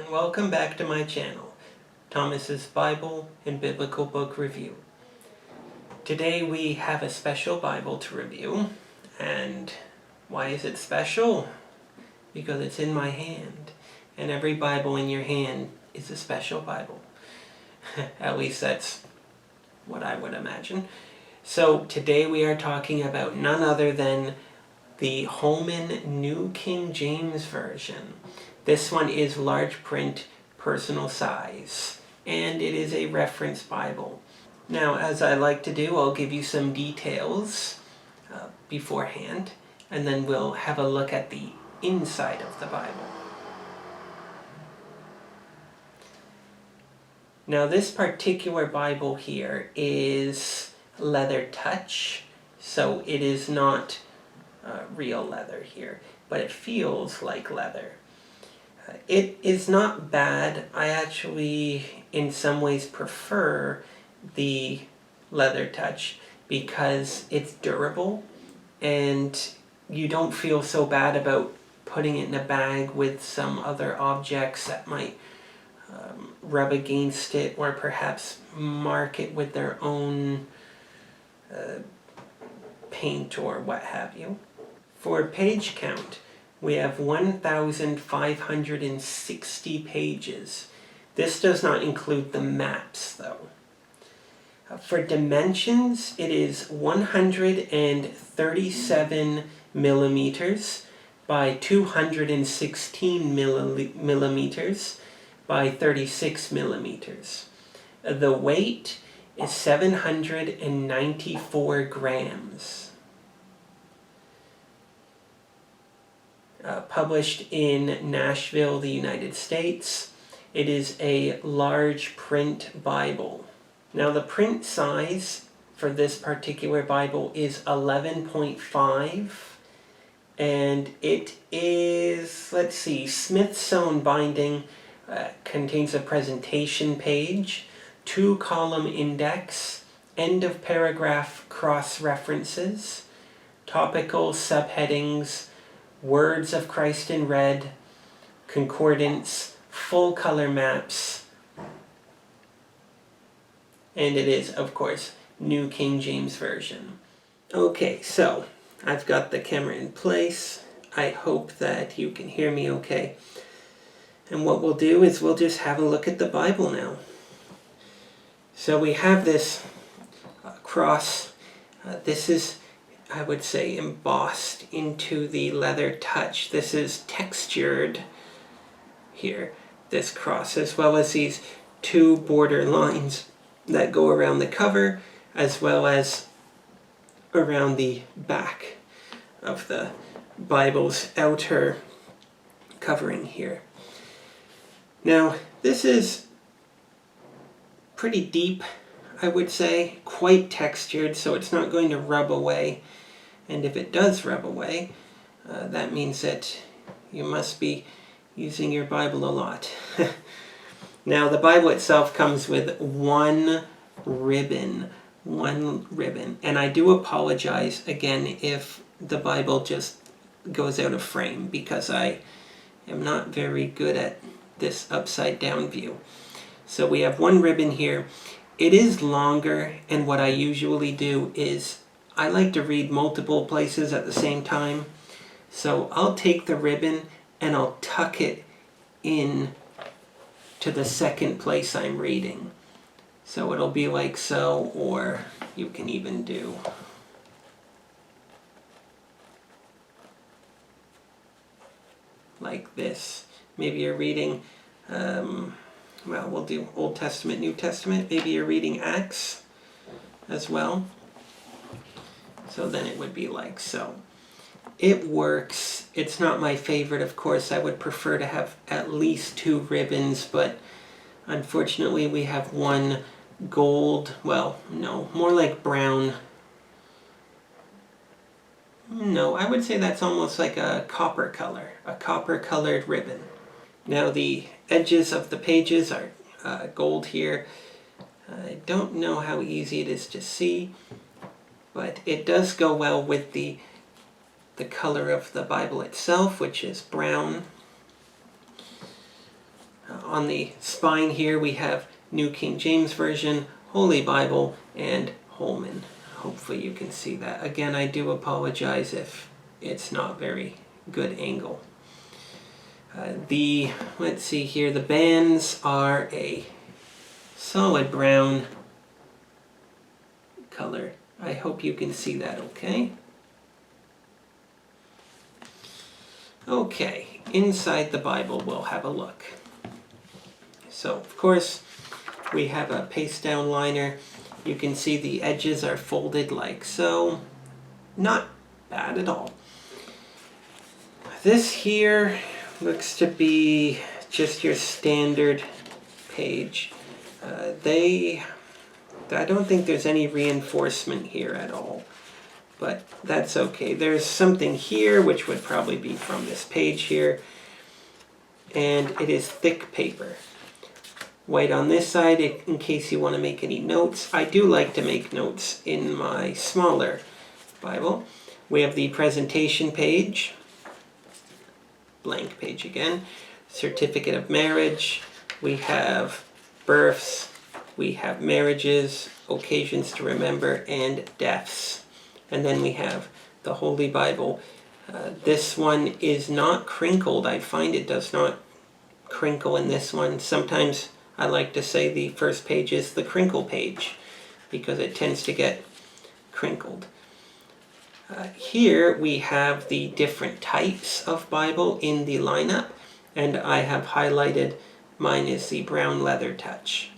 and welcome back to my channel, Thomas's Bible and Biblical Book Review. Today we have a special Bible to review, and why is it special? Because it's in my hand, and every Bible in your hand is a special Bible. At least that's what I would imagine. So today we are talking about none other than the Holman New King James Version. This one is large print, personal size, and it is a reference Bible. Now, as I like to do, I'll give you some details beforehand, and then we'll have a look at the inside of the Bible. Now, this particular Bible here is leather touch, so it is not real leather here, but it feels like leather. It is not bad. I actually, in some ways, prefer the leather touch because it's durable and you don't feel so bad about putting it in a bag with some other objects that might rub against it or perhaps mark it with their own paint or what have you. For page count, we have 1,560 pages. This does not include the maps, though. For dimensions, it is 137 millimeters by 216 millimeters by 36 millimeters. The weight is 794 grams. Published in Nashville, the United States. It is a large print Bible. Now the print size for this particular Bible is 11.5, and it is, let's see, Smithsonian binding, contains a presentation page, 2-column index, end of paragraph cross references, topical subheadings, words of Christ in red, concordance, full color maps, and it is, of course, New King James Version. Okay, so I've got the camera in place. I hope that you can hear me okay. And what we'll do is we'll just have a look at the Bible now. So we have this cross. This is, I would say, embossed into the leather touch. This is textured here, this cross, as well as these two border lines that go around the cover, as well as around the back of the Bible's outer covering here. Now, this is pretty deep, I would say, quite textured, so it's not going to rub away. And if it does rub away, that means that you must be using your Bible a lot. Now, the Bible itself comes with one ribbon. And I do apologize again if the Bible just goes out of frame, because I am not very good at this upside down view. So we have one ribbon here. It is longer, and what I usually do is I like to read multiple places at the same time. So I'll take the ribbon and I'll tuck it in to the second place I'm reading. So it'll be like so, or you can even do like this. Maybe you're reading, well, we'll do Old Testament, New Testament. Maybe you're reading Acts as well. So then it would be like so. It works. It's not my favorite, of course. I would prefer to have at least two ribbons, but unfortunately we have one gold, well, no, more like brown. No, I would say that's almost like a copper color, a copper-colored ribbon. Now the edges of the pages are gold here. I don't know how easy it is to see, but it does go well with the color of the Bible itself, which is brown. on the spine here we have New King James Version, Holy Bible, and Holman. Hopefully you can see that. Again, I do apologize if it's not very good angle. Let's see here, the bands are a solid brown color. I hope you can see that okay. Okay, inside the Bible we'll have a look. So, of course, we have a paste down liner. You can see the edges are folded like so. Not bad at all. This here looks to be just your standard page. I don't think there's any reinforcement here at all, but that's okay. There's something here which would probably be from this page here, and it is thick paper. White on this side in case you want to make any notes. I do like to make notes in my smaller Bible. We have the presentation page, blank page again, certificate of marriage, we have births, we have marriages, occasions to remember, and deaths. And then we have the Holy Bible. This one is not crinkled. I find it does not crinkle in this one. Sometimes I like to say the first page is the crinkle page because it tends to get crinkled. Here we have the different types of Bible in the lineup, and I have highlighted mine is the brown leather touch.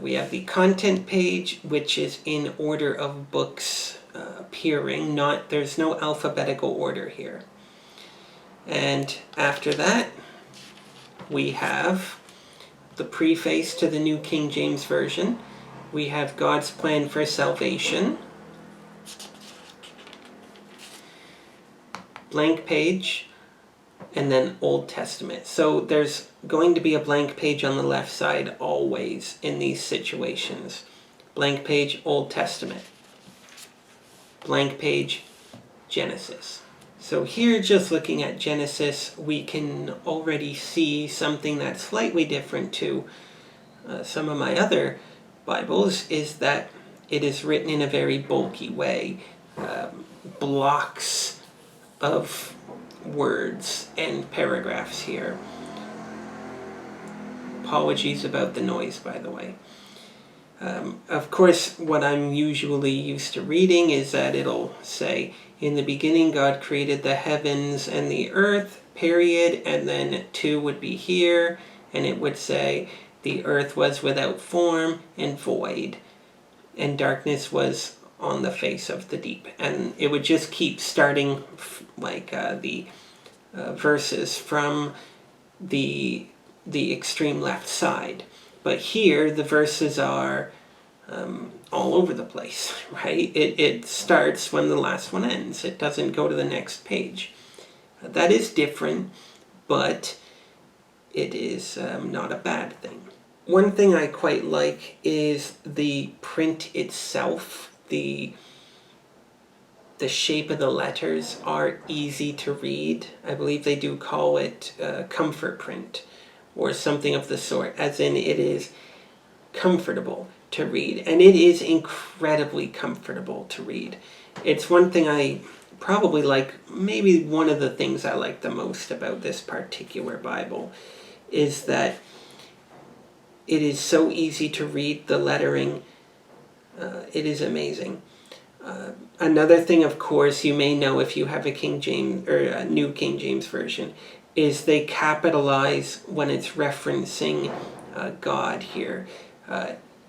We have the content page, which is in order of books appearing. There's no alphabetical order here. And after that, we have the preface to the New King James Version. We have God's plan for salvation. Blank page, and then Old Testament. So there's going to be a blank page on the left side always in these situations. Blank page, Old Testament. Blank page, Genesis. So here, just looking at Genesis, we can already see something that's slightly different to some of my other Bibles, is that it is written in a very bulky way. Blocks of words and paragraphs here. Apologies about the noise, by the way. Of course, what I'm usually used to reading is that it'll say, in the beginning God created the heavens and the earth, period, and then 2 would be here, and it would say, the earth was without form and void, and darkness was on the face of the deep. And it would just keep starting like the verses from the extreme left side. But here the verses are all over the place, right? It starts when the last one ends. It doesn't go to the next page. That is different, but it is not a bad thing. One thing I quite like is the print itself. The shape of the letters are easy to read. I believe they do call it comfort print or something of the sort, as in it is comfortable to read. And it is incredibly comfortable to read. It's one thing I probably like, maybe one of the things I like the most about this particular Bible is that it is so easy to read. The lettering, it is amazing. Another thing, of course, you may know if you have a King James or a New King James Version, is they capitalize when it's referencing God here.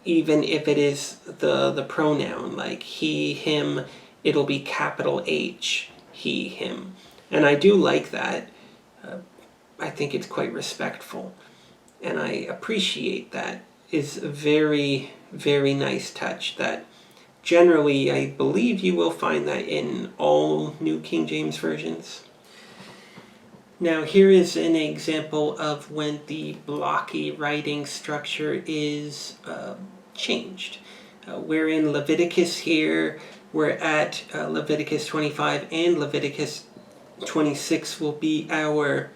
Even if it is the pronoun, like he, him, it'll be capital H, he, him. And I do like that. I think it's quite respectful. And I appreciate that. It's a very, very nice touch that generally I believe you will find that in all New King James Versions. Now here is an example of when the blocky writing structure is changed. We're in Leviticus here. We're at Leviticus 25, and Leviticus 26 will be our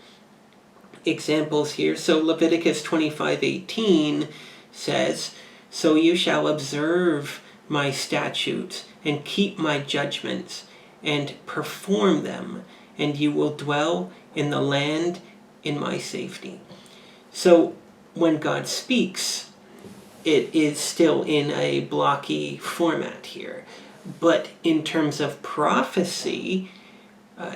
examples here. So Leviticus 25:18 says, "So you shall observe my statutes and keep my judgments and perform them, and you will dwell in the land in my safety." So when God speaks, it is still in a blocky format here. But in terms of prophecy,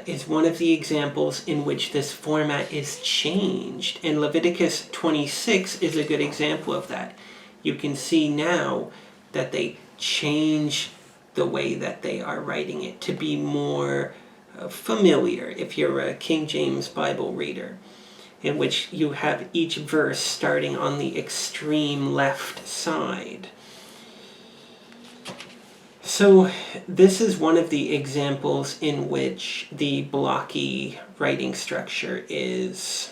is one of the examples in which this format is changed. And Leviticus 26 is a good example of that. You can see now that they change the way that they are writing it to be more familiar if you're a King James Bible reader, in which you have each verse starting on the extreme left side. So this is one of the examples in which the blocky writing structure is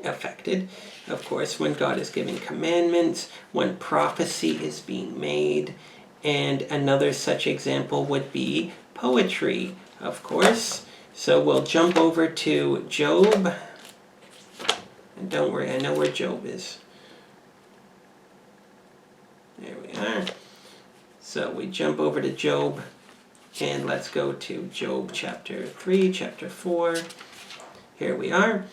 affected. Of course, when God is giving commandments, when prophecy is being made, and another such example would be poetry, of course. So we'll jump over to Job. And don't worry, I know where Job is. There we are. So we jump over to Job, and let's go to Job chapter 3, chapter 4. Here we are.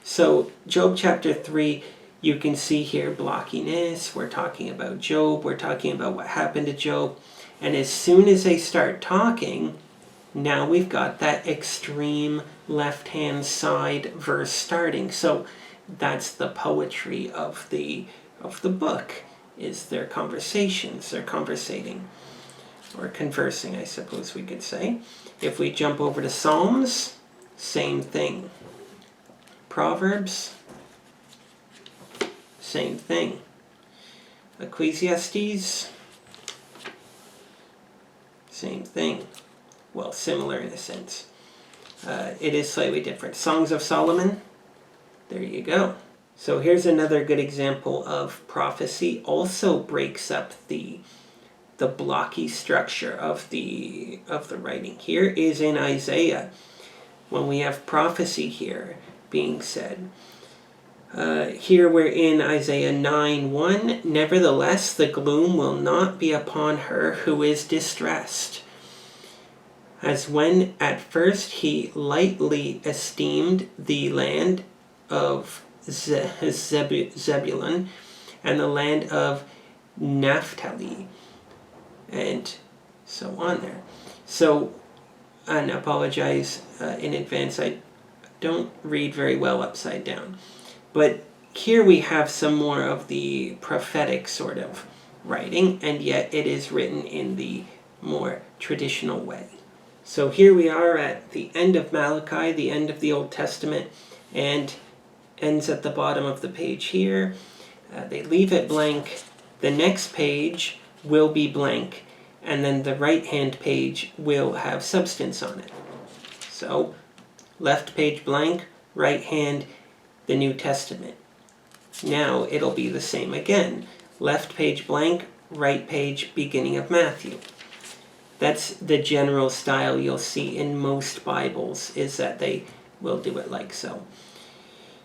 So Job chapter 3, you can see here blockiness. We're talking about Job. We're talking about what happened to Job. And as soon as they start talking, now we've got that extreme left-hand side verse starting. So that's the poetry of the book. Is their conversations, they're conversating, or conversing, I suppose we could say. If we jump over to Psalms, same thing. Proverbs, same thing. Ecclesiastes, same thing. Well, similar in a sense. It is slightly different. Songs of Solomon, there you go. So here's another good example of prophecy. Also breaks up the blocky structure of the writing. Here is in Isaiah, when we have prophecy here being said. Here we're in Isaiah 9:1. "Nevertheless, the gloom will not be upon her who is distressed, as when at first he lightly esteemed the land of Zebulun and the land of Naphtali," and so on there. So, and apologize in advance, I don't read very well upside down. But here we have some more of the prophetic sort of writing, and yet it is written in the more traditional way. So here we are at the end of Malachi, the end of the Old Testament, and ends at the bottom of the page here. They leave it blank. The next page will be blank, and then the right-hand page will have substance on it. So, left page blank, right hand, the New Testament. Now it'll be the same again. Left page blank, right page, beginning of Matthew. That's the general style you'll see in most Bibles, is that they will do it like so.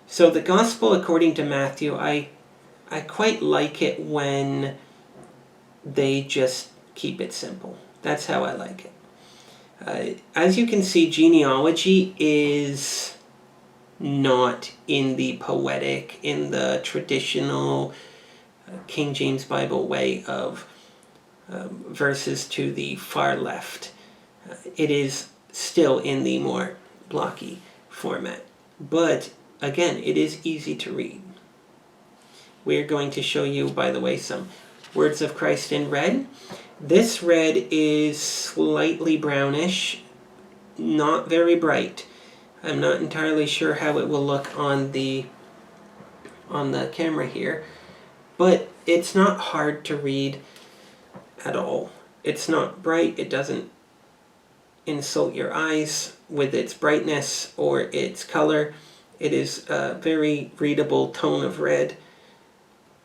So the Gospel according to Matthew, I quite like it when they just keep it simple. That's how I like it. As you can see, genealogy is not in the poetic, in the traditional King James Bible way of verses to the far left. It is still in the more blocky format. But again, it is easy to read. We're going to show you, by the way, some words of Christ in red. This red is slightly brownish, not very bright. I'm not entirely sure how it will look on the camera here, but it's not hard to read at all. It's not bright, it doesn't insult your eyes with its brightness or its color. It is a very readable tone of red.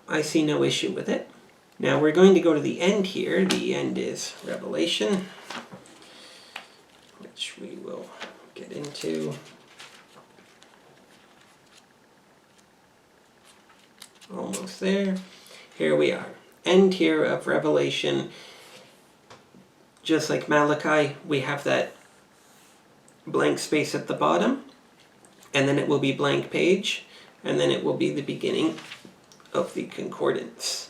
I see no issue with it. Now we're going to go to the end here. The end is Revelation, which we will get into. Almost there. Here we are. End here of Revelation. Just like Malachi, we have that blank space at the bottom, and then it will be blank page, and then it will be the beginning of the concordance.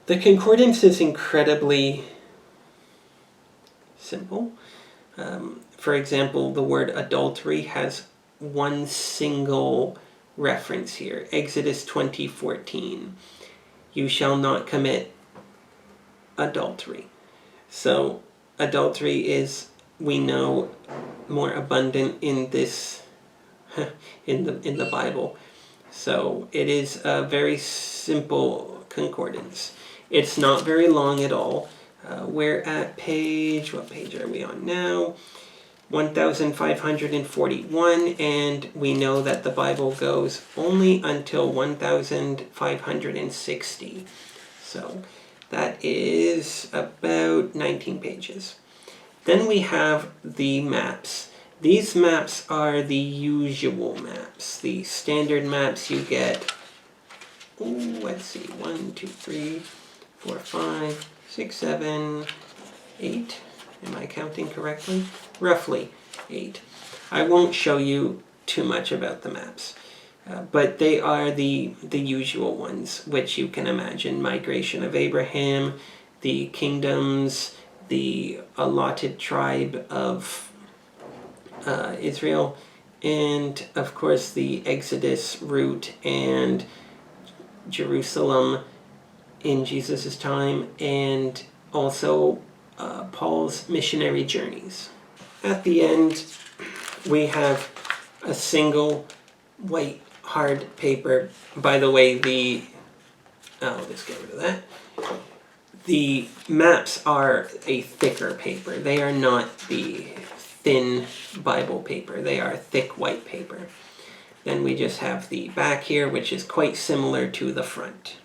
The concordance is incredibly simple. For example, the word adultery has one single reference here. Exodus 20:14. You shall not commit adultery. So adultery is, we know, more abundant in this in the Bible. So it is a very simple concordance. It's not very long at all. We're at what page are we on now? 1541, and we know that the Bible goes only until 1560. So that is about 19 pages. Then we have the maps. These maps are the usual maps, the standard maps you get. Let's see, 1, 2, 3, 4, 5, 6, 7, 8. Am I counting correctly? Roughly 8. I won't show you too much about the maps, but they are the usual ones, which you can imagine. Migration of Abraham, the kingdoms, the allotted tribe of Israel, and of course the Exodus route and Jerusalem in Jesus' time, and also Paul's missionary journeys. At the end, we have a single white hard paper. By the way, I'll just get rid of that. The maps are a thicker paper. They are not the thin Bible paper. They are thick white paper. Then we just have the back here, which is quite similar to the front.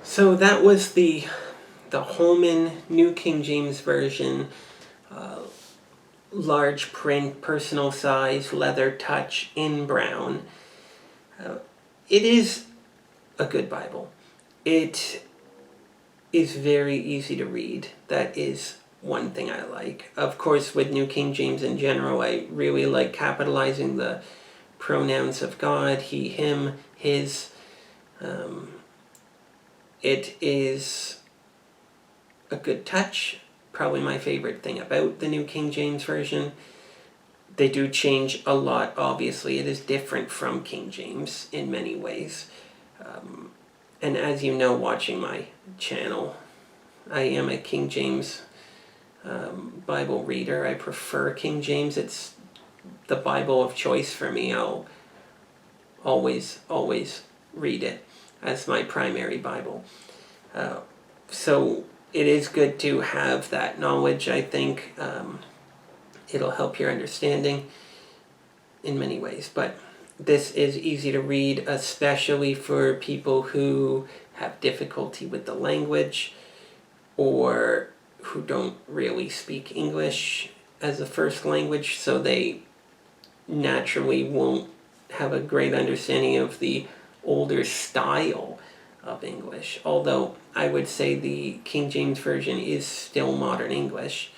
So that was the Holman New King James Version, large print, personal size, leather touch in brown. It is a good Bible. It is very easy to read. That is one thing I like. Of course, with New King James in general, I really like capitalizing the pronouns of God, he, him, his. It is a good touch. Probably my favorite thing about the New King James Version. They do change a lot, obviously. It is different from King James in many ways. And as you know, watching my channel, I am a King James Bible reader. I prefer King James. It's the Bible of choice for me. I'll always read it as my primary Bible. So it is good to have that knowledge, I think. It'll help your understanding in many ways. But this is easy to read, especially for people who have difficulty with the language or who don't really speak English as a first language, so they naturally won't have a great understanding of the older style of English. Although I would say the King James Version is still modern English.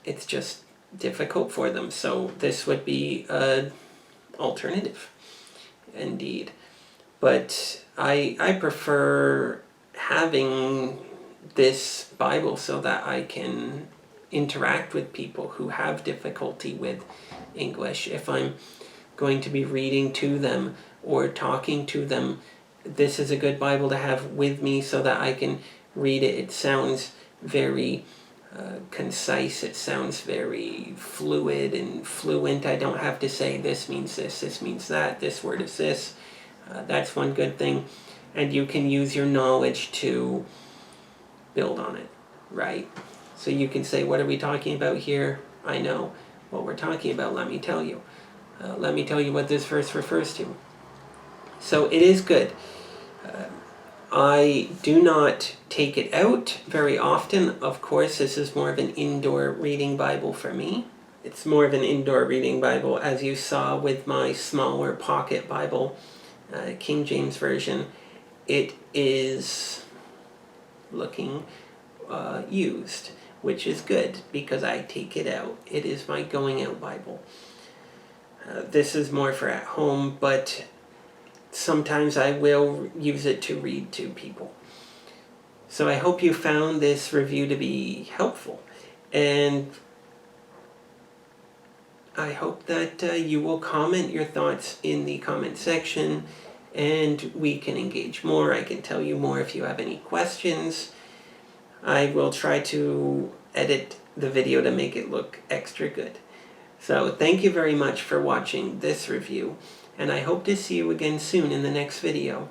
It's just difficult for them, so this would be an alternative indeed. But I prefer having this Bible so that I can interact with people who have difficulty with English. If I'm going to be reading to them or talking to them, this is a good Bible to have with me so that I can read it. It sounds very concise. It sounds very fluid and fluent. I don't have to say this means this means that, this word is this. That's one good thing. And you can use your knowledge to build on it, right? So you can say, what are we talking about here? I know what we're talking about. Let me tell you. Let me tell you what this verse refers to. So it is good. I do not take it out very often. Of course, this is more of an indoor reading Bible for me. It's more of an indoor reading Bible, as you saw with my smaller pocket Bible, King James Version. It is looking used, which is good because I take it out. It is my going out Bible. This is more for at home, but sometimes I will use it to read to people. So I hope you found this review to be helpful, and I hope that you will comment your thoughts in the comment section, and we can engage more. I can tell you more if you have any questions. I will try to edit the video to make it look extra good. So thank you very much for watching this review, and I hope to see you again soon in the next video.